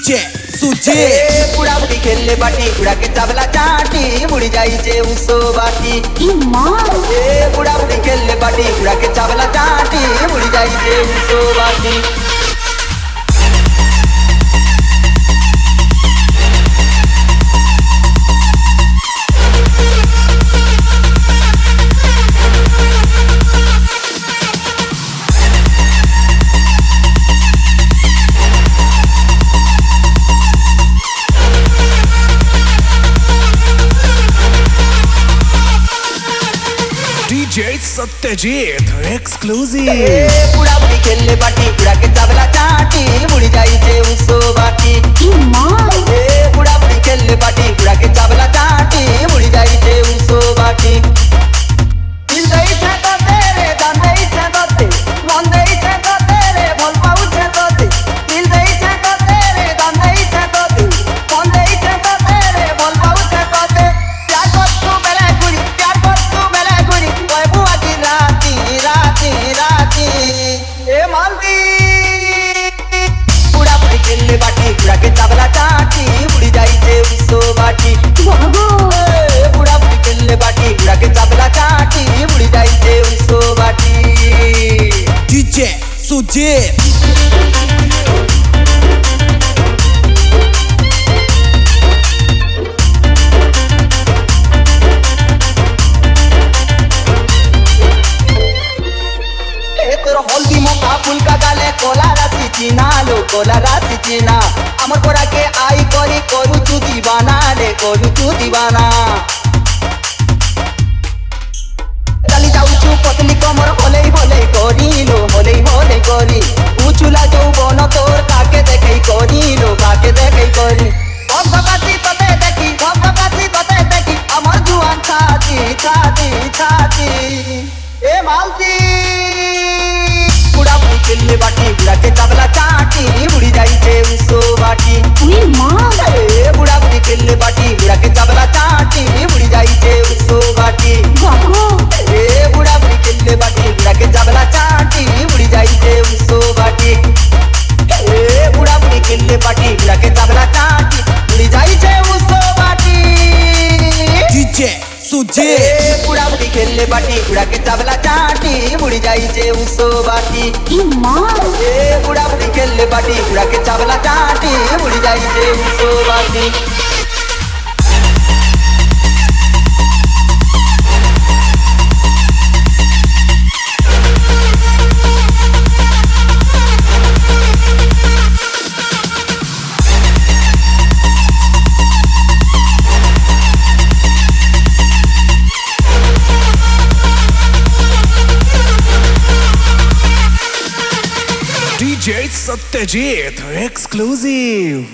DJ सुजे बुढ़ा बुढ़ी खेलने बाटी बुढ़ा के चावला चाटी मुड़ी जाई जे उसो बाटी बुढ़ा बुढ़ी खेलने बाटी बुढ़ा के चावला चाटी मुड़ी जाई जे उसो बाटी डीजे सत्यजीत एक्सक्लूसिव बुढ़ा बुढ़ी खेलने बाटी बुढ़ा के चावला चाटी मुड़ी जाई जे उसो बाटी बुढ़ा बुढ़ी खेलने बाटी बुढ़ा के चावला चाटी मुड़ी जाई जे उसो बाटी दिल दई छे तो तेरे दान दई छे तो ते मन दई छे तो तेरे भल पाउ छे तो ते दिल दई छे तो तेरे दान दई छे तो ते मन दई छे तो तेरे भल पाउ छे तो ते प्यार कर तू बेले गुरी प्यार कर तू बेले गुरी ओए बुआ की राती राती राती ए मालती बुढ़ा बुढ़ी खेलने बाटी बुढ़ा के चावला चाटी मुड़ी जाई जे उसो बाटी बुढ़ा बुढ़ी खेलने बाटी बुढ़ा के चावला चाटी मुड़ी जाई जे उसो बाटी डीजे सुजे हल्दी मोटा फुल का गाले कोला राशि चिना लो कोला राशि चिना अमर कोरा के आई करी करू तू दीवाना रे करू तू दीवाना चली जाऊ चू पतली कमर होले होले करी लो होले होले करी उचुला जो बन तोर काके देखई करी लो काके देखई करी धबधबाती तते देखी धबधबाती तते देखी अमर जुआन छाती छाती छाती ए मालती बुढ़ा बुढ़ी खेलने बाटी बुढ़ा के चावला चाटी मुड़ी जाई जे उसो बाटी बुढ़ा बुढ़ी खेलने बाटी बुढ़ा के चावला चाटी मुड़ी जाई जे उसो बाटी बुढ़ा बुढ़ी खेलने बाटी बुढ़ा के चावला चाटी मुड़ी जाई जे उसो बाटी बुढ़ा बुढ़ी खेलने बाटी बुढ़ा के चावला चाटी मुड़ी जाई जे उसो बाटी डीजे सुजे बुढ़ा बुढ़ी खेलने बाटी बुढ़ा के चावला चाटी मुड़ी जाई जे उसो बाटी बुढ़ा बुढ़ी खेलने बाटी बुढ़ा के चावला चाटी मुड़ी जाई जे उसो बाटी डीजे सत्यजीत एक्सक्लूसिव